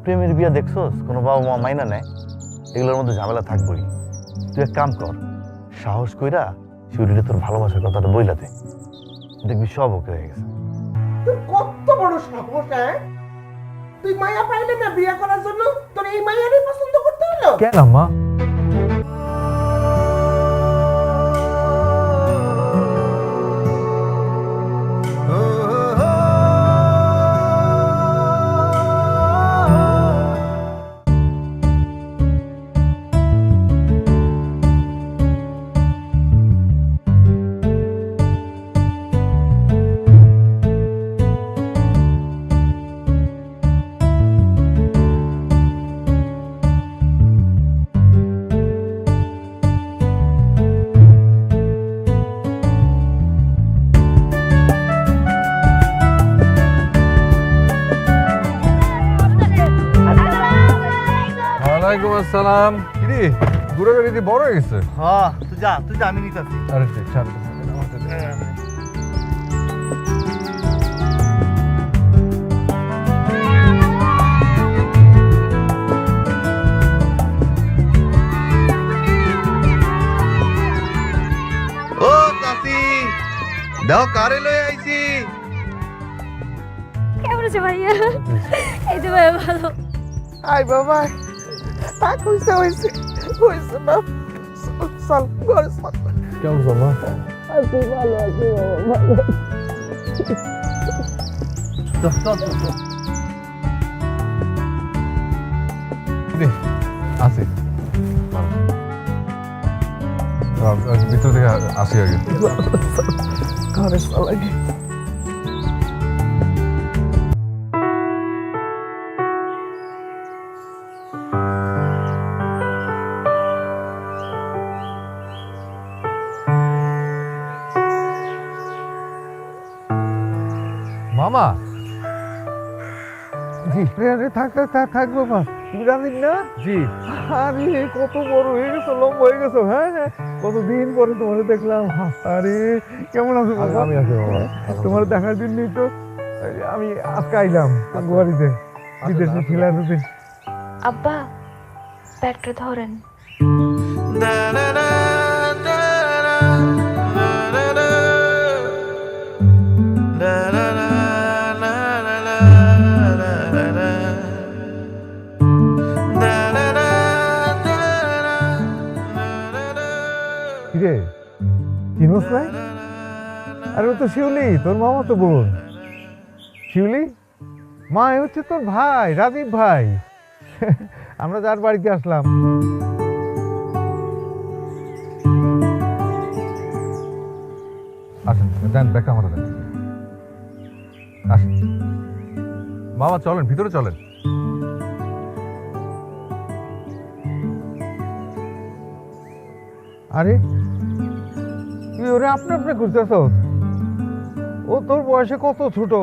প্রেমের বিয়া দেখছোস কোনো বাবা মা মাইনা নেয়, এগুলোর মধ্যে ঝামেলা থাকবই। তুই এক কাম কর, সাহস কইরা শিউরিরে তোর ভালোবাসার কথাটা বইলা দে, দেখবি সব ওকে হয়ে গেছে। তোর কত বড় সাহস! তুই মায়া পাইলে না বিয়ে করার জন্য তোর এই মায়ারই পছন্দ করতে হলো? কেন আম্মা? ওয়ালাইকুম আসসালাম। কিরে ঘুরে গাড়ি বড় হয়ে গেছে? হ্যাঁ তুই যা আমি নিতেছি। আরে ঠিক ছাড়। ও চাচি দাও কারে লই আইছি। কেমন আছে ভাইয়া? এই তো ভাইয়া ভালো। আয় বাবা, তা কইছে হইছে হইছে না, চল ঘরে চল। কেমন আম্মা? আছি ভালো আছি বাবা, ভালো আছে ভিতর থেকে আসি আগে। ঘরে চল আগে। মামা থাকবো মা, তুমি জানিস না? জি আরে কত বড় হয়ে গেছো, লম্বা হয়ে গেছো। হ্যাঁ কতদিন পরে তোমার দেখলাম। আরে কেমন আছো বাবা? আমি আছি মামা। তোমার দেখার জন্যই তো আমি আজকে আইলাম বাড়িতে, বিদেশে ছিলাম দুদিন। আব্বা ব্যাগটা ধরেন। কিরে চিনোস নাই? আরে ও তো শিউলি, তোর মামা তো বোন। শিউলি মা, এ হচ্ছে তোর ভাই রাজীব ভাই। আমরা যার বাড়িতে আসলাম। আসেন দেন ব্যাগটা আমার দেন। আসেন মামা, চলেন ভিতরে চলেন। আরে তুই ওরে আপনি আপনি খুঁজতেছ? ও তোর বয়সে কত ছোট।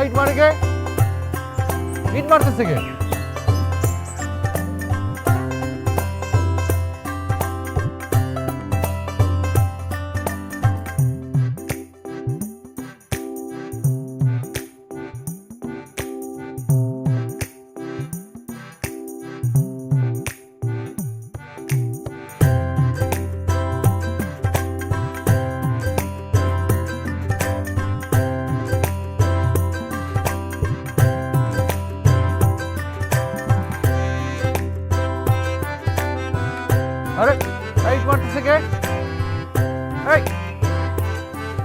ইট মারে কে? ইট মারতেছে কে? আরে ইট মারতেছে কে? এই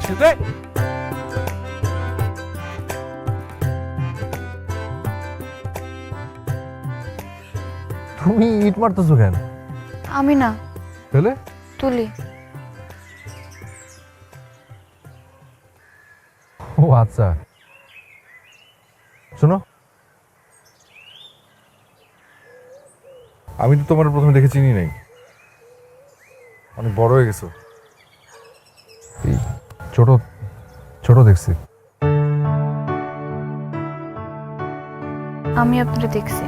ছেলে, তুমি ইট মারতেছো কেন? আমি না, ছেলে তুলি। ও আচ্ছা, শোনো আমি তো তোমার প্রথমে দেখে চিনি নাই, অনেক বড় হয়ে গেছো। এই ছোট ছোট দেখছি। আমি আপনারা দেখছি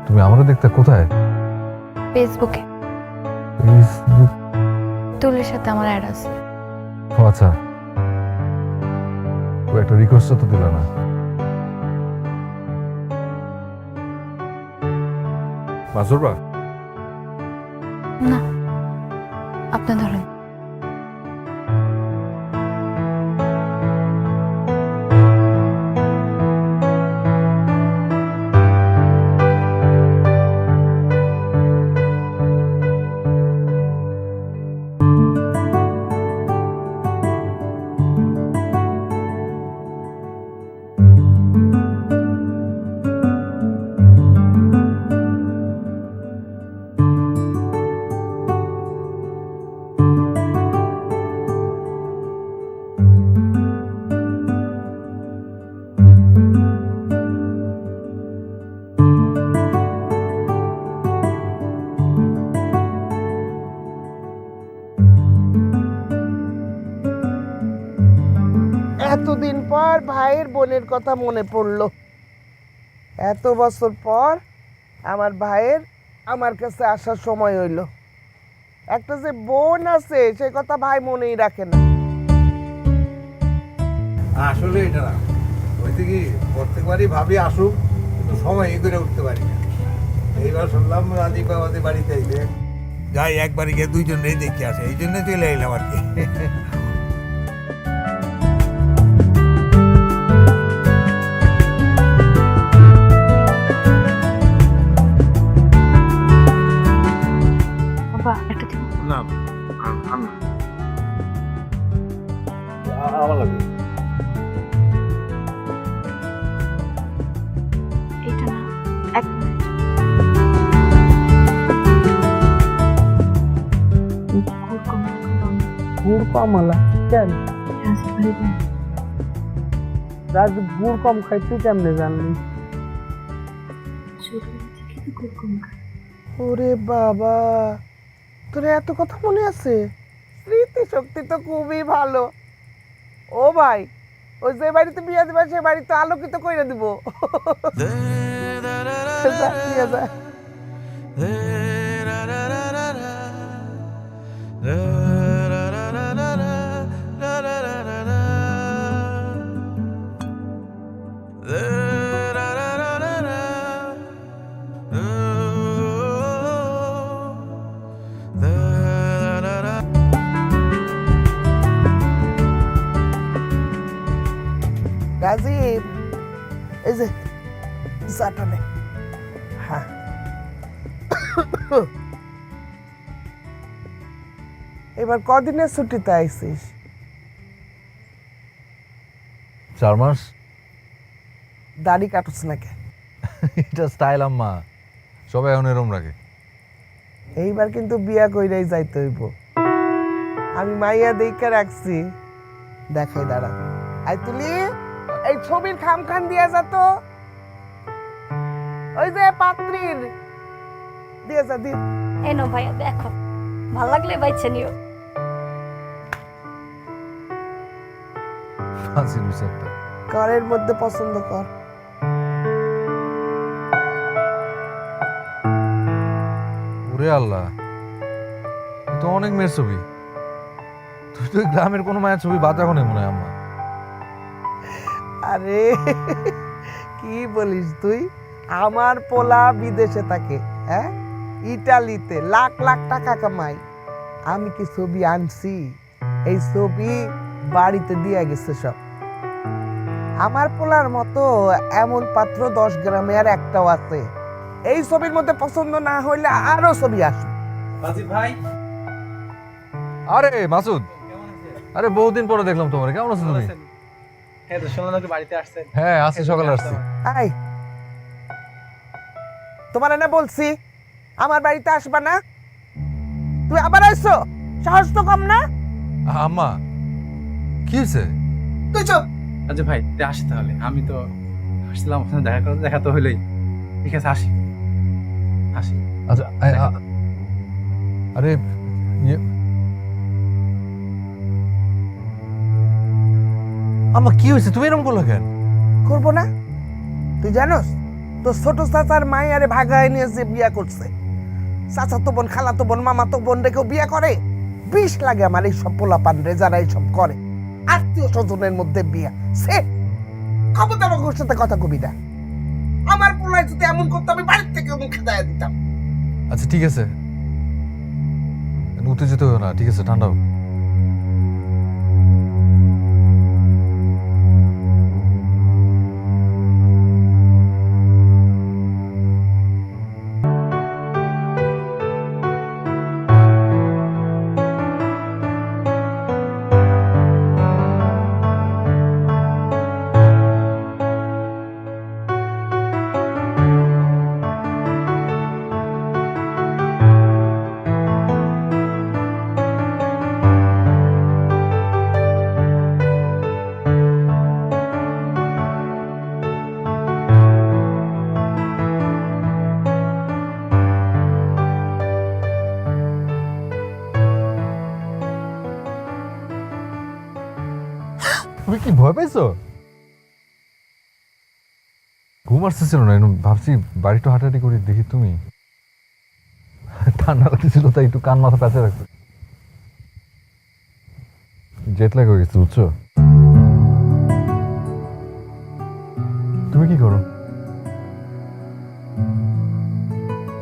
তুমি আমারও দেখতে কোথায়? ফেসবুকে। ফেসবুক? তুলের সাথে আমার অ্যাড আছে। ও আচ্ছা, ও একটা রিকোয়েস্ট তো দিল না। মাছ ধরবা? না, আপনি ধরেন। এতদিন পর ভাইয়ের বোনের কথা মনে পড়লো। এত বছর পর আমার ভাইয়ের আমার কাছে আসার সময় হইল। একটা যে বোন আছে সে কথা ভাই মনেই রাখে না। আসলে এটা না, হইতে কি প্রত্যেকবারই ভাবি আসুক, কিন্তু সময় করে উঠতে পারি না। এইবার শুনলাম রাজীব বাবাদের বাড়িতে আইলে যাই, একবারই গিয়ে দুইজনেই দেখে আসে, এই জন্য চলে এলাম আর কি। বাবা একটা দিন। না আমার লাগবে। এটা না, এক মিনিট। গুড় কম আলা কেন? রাজ গুড় কম খাই, তুই কেমনে জানলি? ওরে বাবা, তোর এত কথা মনে আছে? স্মৃতি শক্তি তো খুবই ভালো। ও ভাই, ওই যে বাড়িতে বিয়ে দেবে সে বাড়িতে আলোকিত করে দিব। যা, নিয়ে যা। রাজীব, এই যে চাটা নে। হ্যাঁ, এবার কদিনের ছুটিতে আইছিস? 4 মাস। দাড়ি কাটছ না কেন? এটা স্টাইল আম্মা, সবাই এখন এরম রাখে। এইবার কিন্তু বিয়া কইরাই যাইতে হইব। আমি মাইয়া দেখে রাখছি, দেখাই দাঁড়া। আই তুলি, এই ছবির খামখান দিয়া যা তো। ওই যে পাত্রীর দিয়ে যা, দিয়ে। এনো ভাইয়া দেখো, ভাল লাগলে বাইছে নিও। ফাঁসির বিষয়টা ঘরের মধ্যে পছন্দ কর। ওরে আল্লাহ, এ তো অনেক মেয়ের ছবি। তুই তো গ্রামের কোনো মায়ের ছবি বাদ রাখো না মনে হয় আম্মা। আরে কি বলিস তুই? আমার পোলা বিদেশে থাকে, হ্যাঁ, ইটালিতে লাখ লাখ টাকা কামাই। আমি কি ছবি আনছি? এই ছবি বাড়িতে দিয়ে গেছে সব। আমার পোলার মতো এমন পাত্র 10 গ্রামে আর একটাও আছে। এই ছবির মধ্যে পছন্দ না হইলে আরো ছবি আসবে। আরে মাসুদ, আরে বহুদিন পরে দেখলাম তোমার, কেমন আছো তুমি? হ্যাঁ, আজকে সকালে আসছি। আই, তোমার না বলছি আমার বাড়িতে আসবা না, তুই আবার আইছো? সাহস তো কম না? আম্মা কি হয়েছে? তুই চুপ। আচ্ছা ভাই, আসি তাহলে। আমি তো আসছিলাম, দেখা তো হইলেই। ঠিক আছে, আসি। আসি। আচ্ছা আরে ইয়ে আম্মা কি হয়েছে, তুমি এরকম করলো কেন? করবো না? তুই জানোস তোর ছোট চাচার মায়ের ভাগায় নিয়ে যে বিয়া করছে, চাচা তো বোন, খালা তো বোন, মামা তো বোন রেখেও বিয়া করে। বিষ লাগে আমার এই সব পোলাপান রে যারা এইসব করে। আত্মীয় স্বজনের মধ্যে বিয়া, সে ক্ষমতা আমার সাথে কথা কবি না। আমার পোলায় যদি এমন করতো আমি বাড়ির থেকে মুখে দেয়া দিতাম। আচ্ছা ঠিক আছে, উত্তেজিত হও না, ঠিক আছে, ঠান্ডা হও। তুমি কি ভয় পাইছো? ঘুম আসতেছিল না, ভাবছি বাড়ি একটু হাঁটাহাঁটি করি, দেখি তুমি ঠান্ডা লাগতেছিল তাই একটু কান মাথা প্যাঁচে রাখতো। জেট ল্যাগ হয়ে গেছে বুঝছো। তুমি কি করো?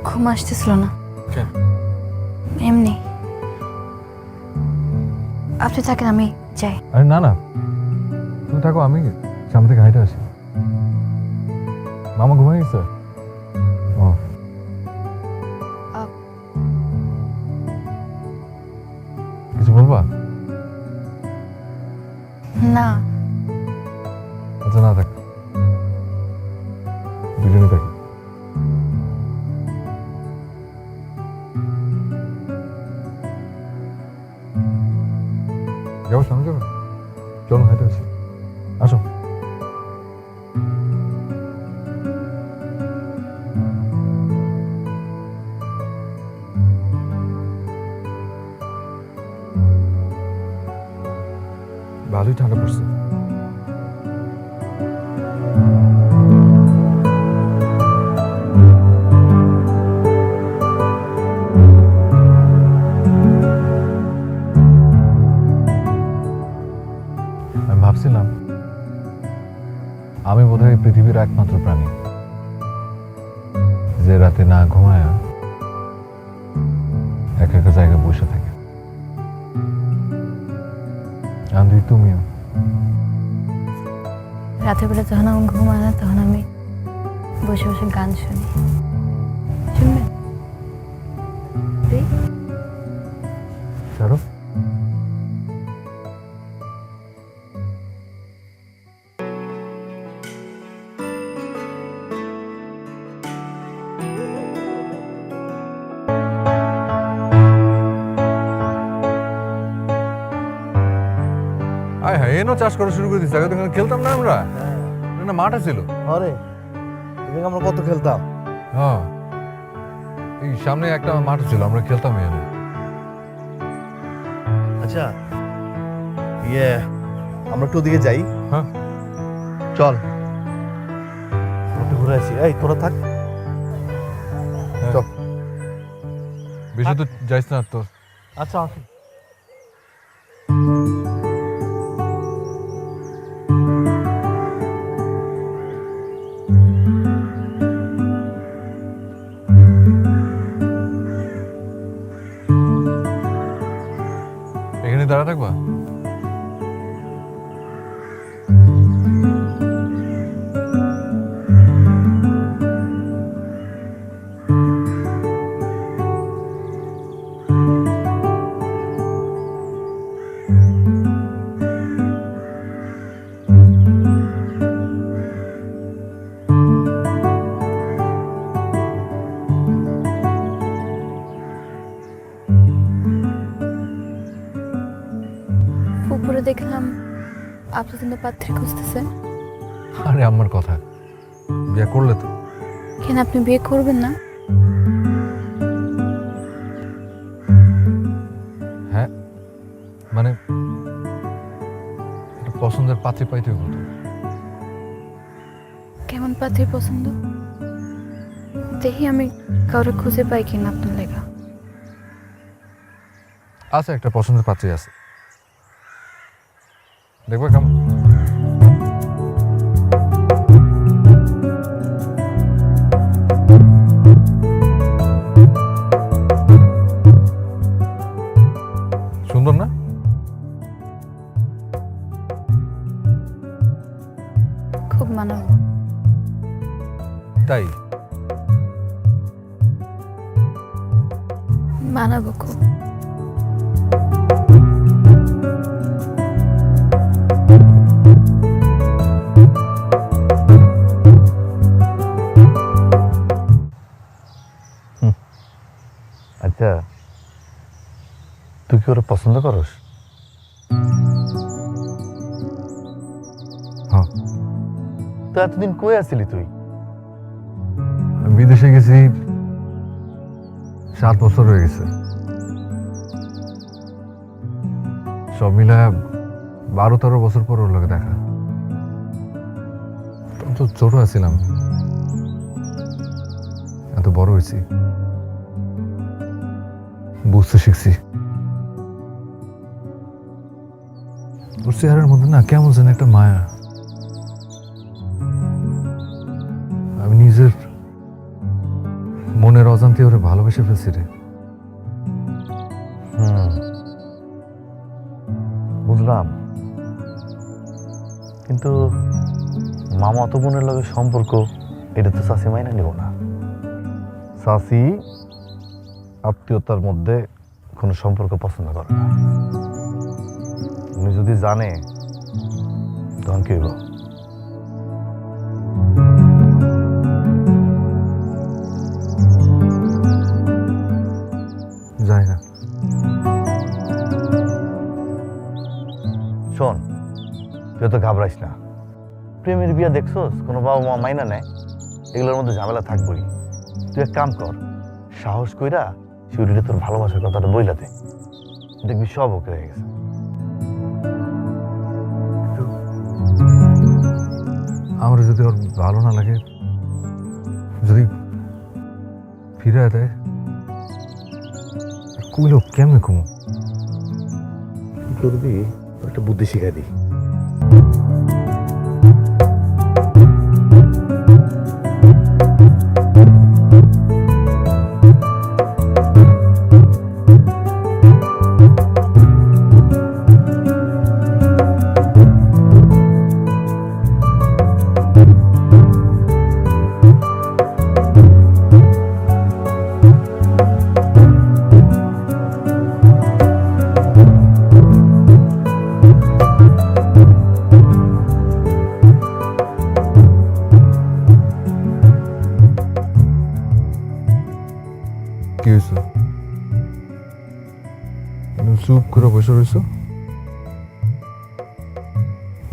ঘুম আসতেছিল না। কেন? এমনি। আপনি থাকেন, আমি যাই। আরে না না, তুমি থাকো, আমি সামনে থেকে হাইটে আসি। মামা ঘুমাই গেছে? ও কিছু বলবা? না, আচ্ছা না থাক, দুজনে থাকি। যাবো সামনে যাবো, চলো হাইটে আসি, আসো। ভালোই ঠান্ডা পড়ছে। আমি ভাবছিলাম আমি বোধহয় পৃথিবীর একমাত্র প্রাণী যে রাতে না ঘুমায় এক এক জায়গায় বসে থাকে। আন্দি তুমিও। রাতের বেলা যখন আমার ঘুম হয় না তখন আমি বসে বসে গান শুনি। শুনবেন? ছাড়ো। আয় হ্যাঁ, এনো চাষ করা শুরু করে দিচ্ছে। আগে তো এখানে খেলতাম না আমরা, না মাঠ ছিল। আরে তুমি আমরা কত খেলতাম। হ্যাঁ, এই সামনে একটা মাঠ ছিল, আমরা খেলতাম এখানে। আচ্ছা ইয়ে, আমরা একটু ওদিকে যাই। হ্যাঁ চল একটু ঘুরে আসি। এই তোরা থাক। চল। বেশি তো যাইস না তো। আচ্ছা আসি। এখানে দাঁড়া থাকবা? উপরে দেখলাম আপনি কিন্তু পাত্রী খুঁজতেছেন। আরে আমার কথা, বিয়ে করলে তো। কেন আপনি বিয়ে করবেন না? পাত্রী পাইতে হইব তো। কেমন পাত্রী পছন্দ দেখি আমি কাউরে খুঁজে পাই কিনা আপনার লেগা। আছে একটা পছন্দের পাত্রী আছে, দেখবে কেমন। সুন্দর না? খুব মানাবো। তাই মানাবো খুব। আচ্ছা, তুই কি ওরা পছন্দ করস? হ্যাঁ, তো এতদিন কই আছিলি তুই? আমি বিদেশে গেছি 7 বছর হয়ে গেছে। সব মিলায় 12-13 বছর পর ওর লোকে দেখা। তখন তো ছোট আছিলাম, এত বড় হয়েছি, বুঝতে শিখছি। ওর চেহারার মধ্যে না কেমন যেন একটা মায়া। আমি নিজের মনের অজান্তে ওরে ভালোবেসে ফেলছি রে। বুঝলাম, কিন্তু মামা তো বোনের লগে সম্পর্ক, এটা তো চাষি মাইনা নিব না। চাষি আত্মীয়তার মধ্যে কোনো সম্পর্ক পছন্দ করে না। উনি যদি জানে তখন কি হইব? যাই না। শোন, তুই তো ঘাবড়াইস না। প্রেমের বিয়া দেখছোস, কোনো বাবা মা মাইনা নেয়, এগুলোর মধ্যে ঝামেলা থাকবই। তুই এক কাম কর, সাহস কইরা শিউরিটা তোর ভালোবাসার কথাটা বইলাতে, দেখবি সব ওকে হয়ে গেছে। আমার যদি ওর ভালো না লাগে, যদি ফিরে দেয়, কইল কেমনে ঘুমো? কি করবি, একটা বুদ্ধি শিখাই দিই। কি হয়েছে? চুপ করে বসে রয়েছ,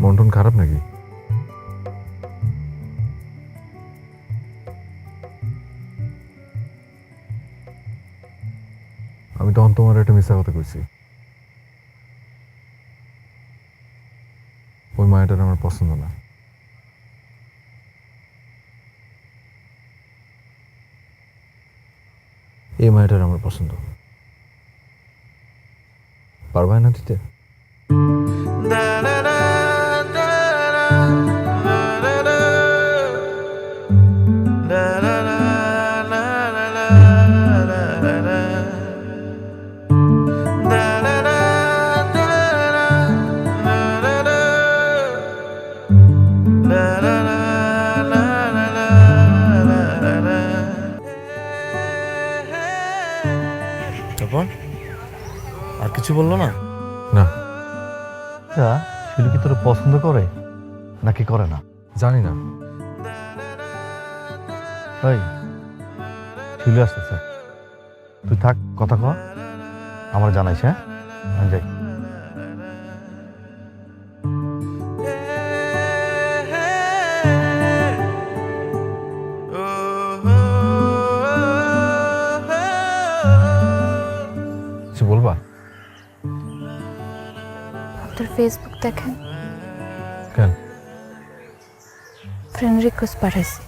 মন টন খারাপ নাকি? আমি তখন তোমার একটা মিথ্যা কথা কইছি। ওই মায়াটার আমার পছন্দ না। এই মায়াটার আমার পছন্দ। পারবা না দিতে? তারপর আর কিছু বললো না? না, আচ্ছা, শিউলি কি তোর পছন্দ করে নাকি করে না? জানি না। তাই শিউলি আসতেছে, তুই থাক, কথা কর, আমার জানাইস। হ্যাঁ, আমি যাই। কিছু বলবা? আপনার ফেসবুক দেখেন? ফ্রেন্ড রিকোয়েস্ট পাঠাইছি।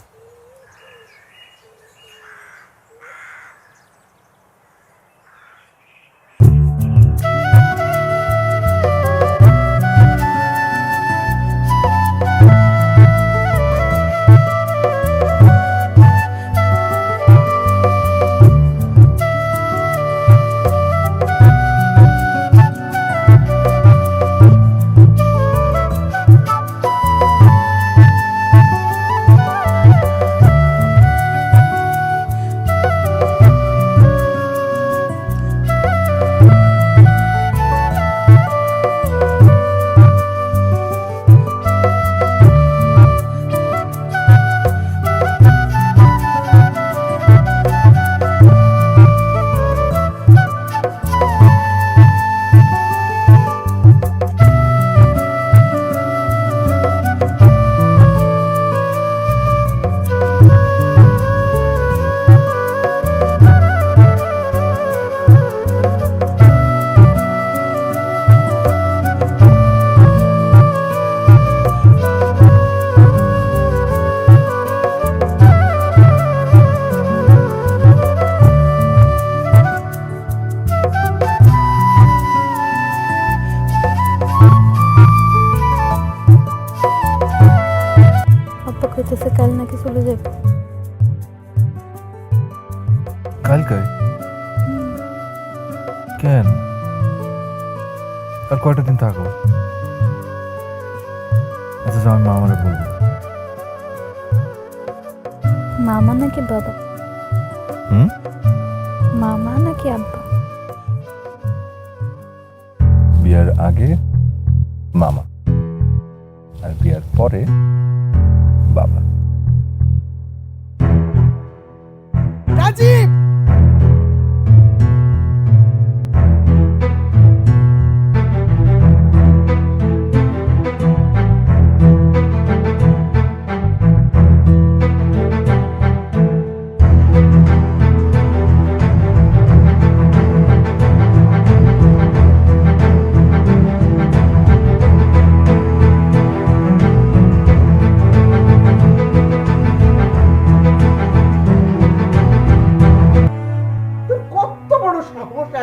আব্বা কইতেছে কাল নাকি চলে যাবে। কালকে কেন? আর কয়টা দিন থাকো? আচ্ছা আমি মামারে বলবো। মামা নাকি বাবা? হুম? মামা নাকি আব্বা? বিয়ার আগে মামা আর বিয়ার পরে বাবা। রাজীব, কত বড় সাহস!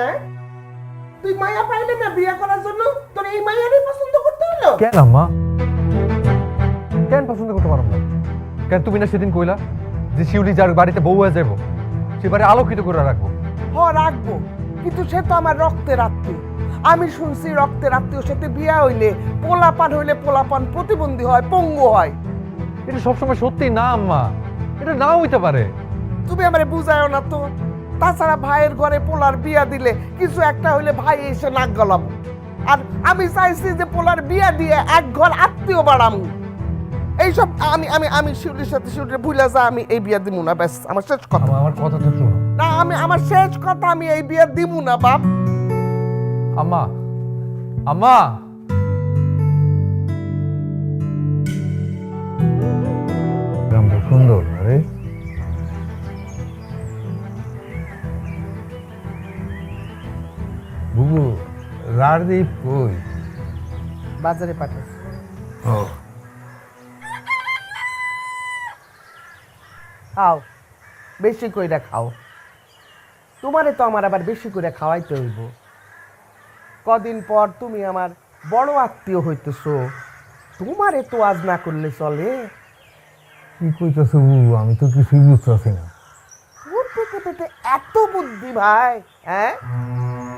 তুই মায়া পাইলে না বিয়ে করার জন্য তোর এই মায়ারই পছন্দ করতে হলো? কেন আম্মা? কেন পছন্দ করতে পারো না? কেন তুমি না সেদিন কইলা যে শিউলি যার বাড়িতে বউ হয়ে যাবো সে বাড়ি আলোকিত করে রাখবো? রাখবো, কিন্তু সে তো আমার রক্তের আত্মীয়। আমি শুনছি রক্তের আত্মীয়র সাথে বিয়ে হইলে পোলাপান প্রতিবন্ধী হয়, পঙ্গু হয়। এটা সবসময় সত্যি না আম্মা, এটা নাও হইতে পারে। তুমি আমারে বুঝায়ও না তো। তাছাড়া ভাইয়ের ঘরে পোলার বিয়া দিলে কিছু একটা হইলে ভাই এসে নাক গলাবো। আর আমি চাইছি যে পোলার বিয়া দিয়ে এক ঘর আত্মীয় বাড়ামু। এইসব আমি আমি আমি শিউলির সাথে শিউলির ভুলে যা, আমি এই বিয়া দিব না। ব্যাস, আমার শেষ কথা। আমার কথা তো শোনো। না, আমার শেষ কথা, আমি এই বিয়া দিব না বাপ। আম্মা, আম্মা, গ্রামটা সুন্দর না রে? বুবু, রাজদীপ কই? বাজারে পাঠাস। খাও, বেশি কইরা খাও। তোমারে তো আমার আবার বেশি করে খাওয়াইতে হইব। কদিন পর তুমি আমার বড় আত্মীয় হইতেছো, তোমারে তো আজ না করলে চলে। কি কইতেছ বুবু? আমি তো কিছুই বুঝতেছি না। তোর পেটে পেটে এত বুদ্ধি ভাই, হ্যাঁ?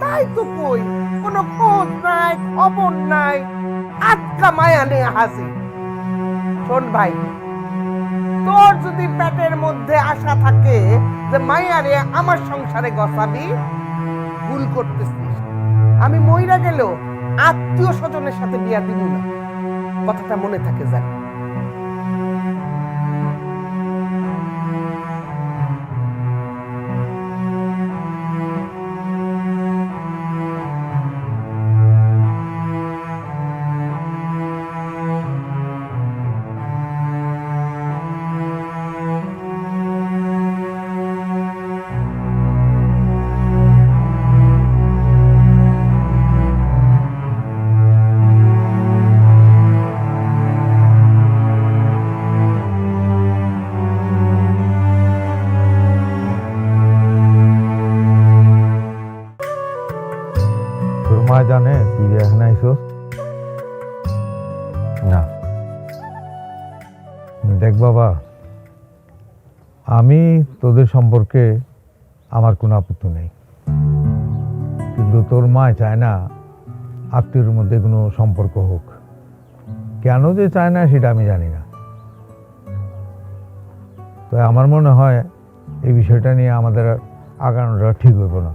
তাই তো কই, কোনো খোঁজ নাই, খবর নাই, আটকা মায়া নিয়ে হাসি। শোন ভাই, তোর যদি পেটের মধ্যে আশা থাকে যে মায়ারে আমার সংসারে গসাবি, ভুল করতেছিস। আমি মইরা গেলেও আত্মীয় স্বজনের সাথে বিয়া দিব না, কথাটা মনে থাকে জানি। তুই যে এখানে আইসো? না। দেখ বাবা, আমি তোদের সম্পর্কে আমার কোনো আপত্তি নেই, কিন্তু তোর মা চায় না আত্মীয়র মধ্যে কোনো সম্পর্ক হোক। কেন যে চায় না সেটা আমি জানি না। তো আমার মনে হয় এই বিষয়টা নিয়ে আমাদের আগানোটা ঠিক হইব না।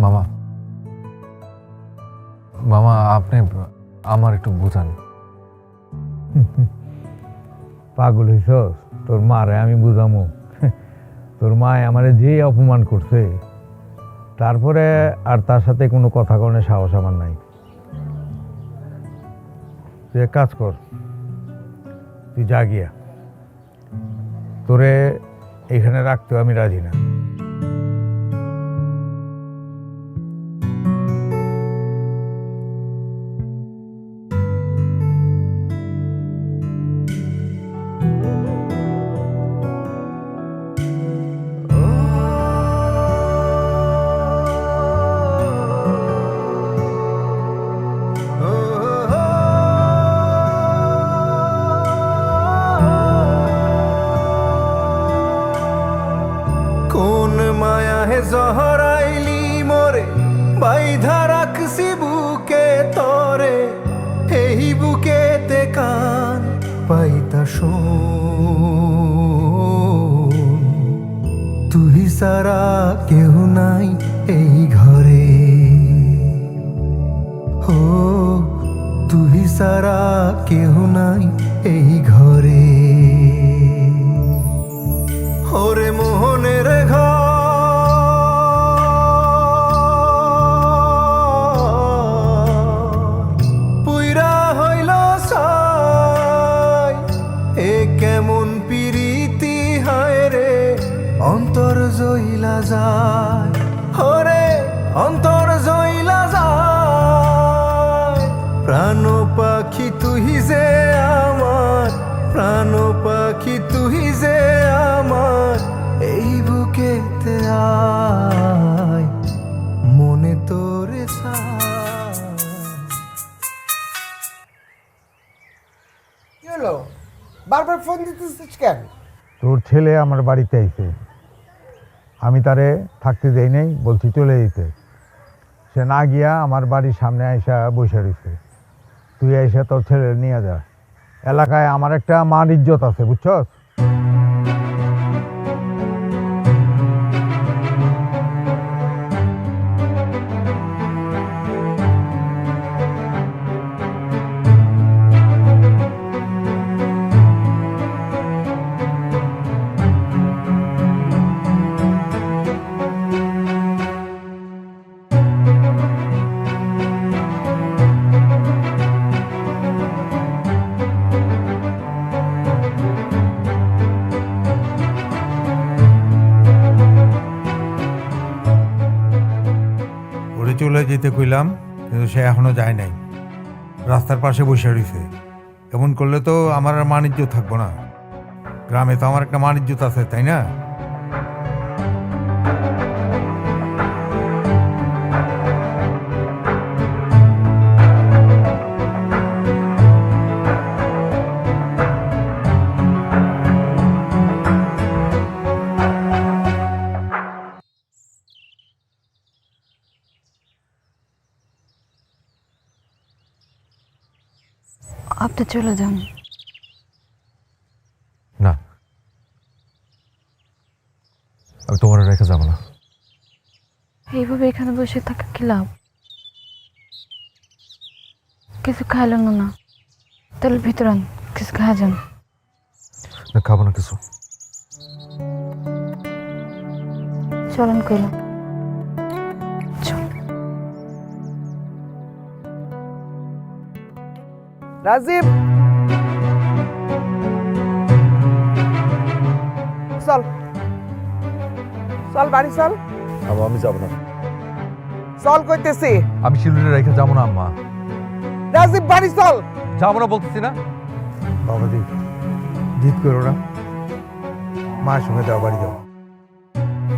মামা, মামা আপনি আমার একটু বুঝান। পাগল হইছস? তোর মারে আমি বুঝামু? তোর মায় আমারে যে অপমান করছে, তারপরে আর তার সাথে কোনো কথা কনের সাহস আমার নাই। তুই এক কাজ কর, তুই যা গিয়া, তোরে এখানে রাখতেও আমি রাজি না। কোন মায়া হে জহরাইলি মোরে বাইধা রাখছি বুকে তরে, এই বুকেতে কান পাইতা শোন, তুই সারা কেউ নাই এই ঘরে, ও তুই সারা কেউ নাই এই ঘরে। ওরে মোহনের ঘর পুইরা হইল ছাই, এ কেমন পিরিতি হায় রে অন্তর জইলা যায়, ওরে অন্তর জইলা যায়। প্রাণ পাখি তুই যে আমার, প্রাণ পাখি তুই যে আমার, এই বুকেতে আয় মনে তোরে কি হলো? বারবার ফোন দিতেছিস কেন? তোর ছেলে আমার বাড়িতে আইছে, আমি তারে থাকতে দেই নাই, বলছি চলে যেতে। সে না গিয়া আমার বাড়ির সামনে আইসা বসে রয়েছে। তুই আইসা তোর ছেলে নিয়ে যা। এলাকায় আমার একটা মান ইজ্জত আছে, বুঝছস? চলে যেতে কইলাম, কিন্তু সে এখনো যায় নাই, রাস্তার পাশে বসে রয়েছে। এমন করলে তো আমার আর মান ইজ্জত থাকবো না। গ্রামে তো আমার একটা মান ইজ্জত আছে, তাই না? আপনি চলে যান। না, আমি তোমার রেখে যাবো না। এইভাবে এখানে বসে থাকা কি লাভ? কিছু খাইলেন না? তাহলে ভিতরে আন, কিছু খাওয়া যান। না, খাবো না কিছু। চলেন কইলাম। চল। রাজীব, চল চল বাড়ি চল। আমি যাবো না। চল কইতেছি। আমি শিলুরে রেখে যাবো না আম্মা। রাজীব বাড়ি চল। যাবো না বলতেছি না। বাবাজি, জিদ করো না, মায়ের সঙ্গে যাও, বাড়ি যাও।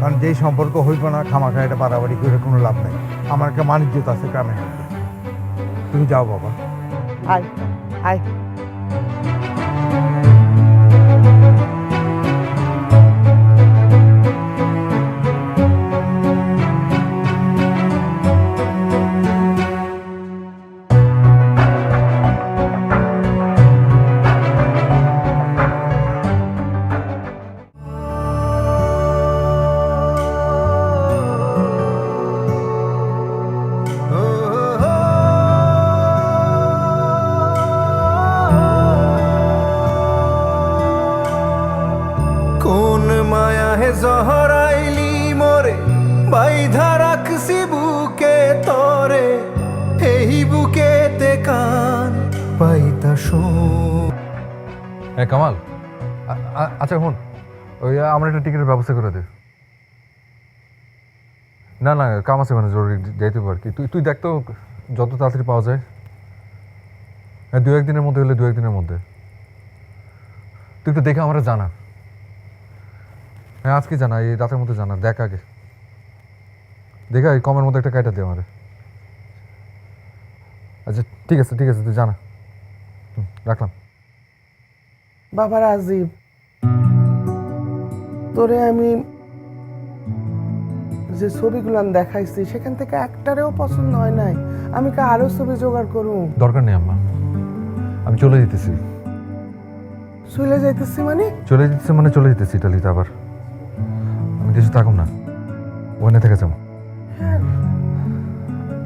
কারণ যেই সম্পর্ক হইব না খামাখা এটা বাড়াবাড়ি করে কোনো লাভ নেই। আমার একটা মানিজ্যত আছে গ্রামে। তুমি যাও বাবা। আয় আয়। কোন মায়া হে জহরাইলি মোরে বাইধা রাখছি বুকে তরে এই বুকেতে কান পাইতা শোন। হ্যাঁ কামাল, আচ্ছা হন, ওই আমার একটা টিকিটের ব্যবস্থা করে দে। না না, কাম আছে মানে জরুরি যাইতে পার কি, তুই দেখ তো যত তাড়াতাড়ি পাওয়া যায়। হ্যাঁ 2-1 দিনের মধ্যে হলে 2-1 দিনের মধ্যে। তুই একটু দেখে আমরা জানা। হ্যাঁ আজকে জানা, এই রাতের মধ্যে জানা। দেখ আগে দেখা এই কমের মধ্যে একটা কাইটা দে আমারে। আচ্ছা ঠিক আছে তুই জানা। রাখলাম। বাবা রাজীব, তোরে আমি যে ছবিগুলান দেখাইছি সেখান থেকে একটারেও পছন্দ হয় নাই। আমি কা আরো ছবি জোগাড় করুম? দরকার নেই আম্মা, আমি চলে যেতেছি। চলে যাইতেছি মানে? চলে যেতেছি ইটালিতে। আবার আমি দেশে থাকুম না, ওখানে থেকে যাবো।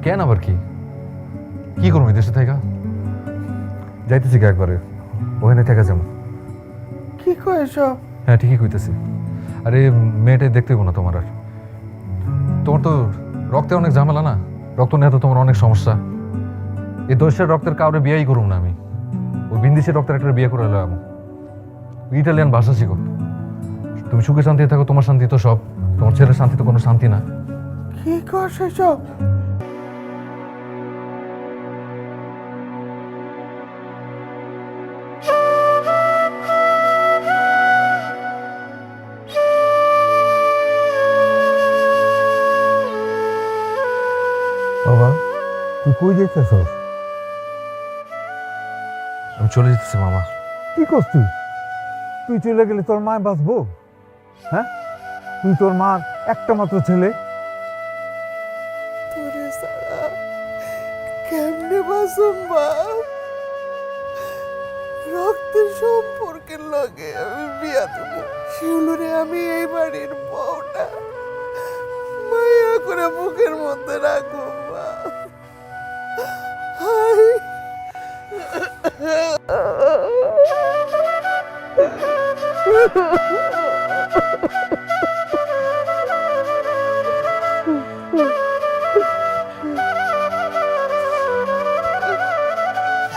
কেন আবার কি করবো দেশে থেকে? যাইতেছি কি একবারে, ওখানে থেকে যাবো। কি কইছ? হ্যাঁ ঠিকই কইতেছি। আরে মেয়েটাই দেখতে না তোমার, আর তোমার তো রক্তে অনেক ঝামেলা না, রক্ত নিয়ে তো তোমার অনেক সমস্যা। এই দোষের রক্তের কাউরে বিয়েই করুম না আমি, ওই বিন্দিসের রক্তের একটা বিয়ে করে এলাম। ইটালিয়ান ভাষা শিখো। তুমি সুখে শান্তি থাকো, তোমার শান্তি তো সব, তোমার ছেলের শান্তি তো কোনো শান্তি না। কি করছ এসব? বাবা তুই কই যেতেছস? আমি চলে যেতেছি মামা। কি করছ তুই? তুই চলে গেলে তোর মা বাঁচবো? হ্যাঁ, তুই তোর মার একটা মাত্র ছেলে। তোরে সারা কেমনে বাসুম বাপ? রক্তের সম্পর্কের লগে আমি বিয়া দেব। শিউলুরে আমি এই বাড়ির বউটা মায়া করে বুকের মধ্যে রাখবো বাপ। হাই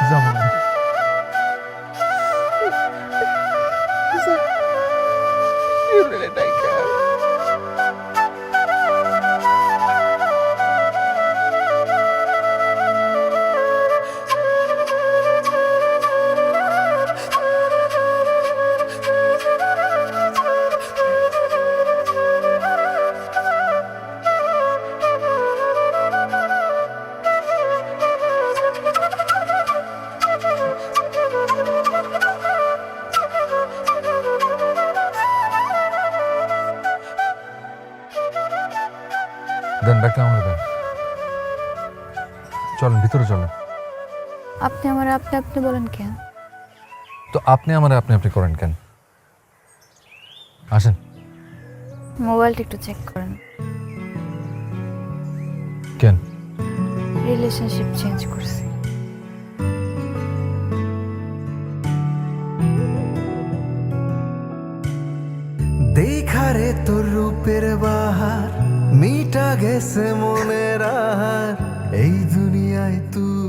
যাবো না। শিউলুরে ডাইকা দেন ব্যাগটা আমার দেন। চলেন ভিতরে চলেন। আপনি আমার আপনি বলেন কেন? তো আপনি আমার আপনি করেন কেন? আসেন। মোবাইলটা একটু চেক করেন। কেন? রিলেশনশিপ চেঞ্জ করছি। দেখারে তোর রূপের বাহার মিটা গেছে মনের আহার এই দুনিয়ায় তুই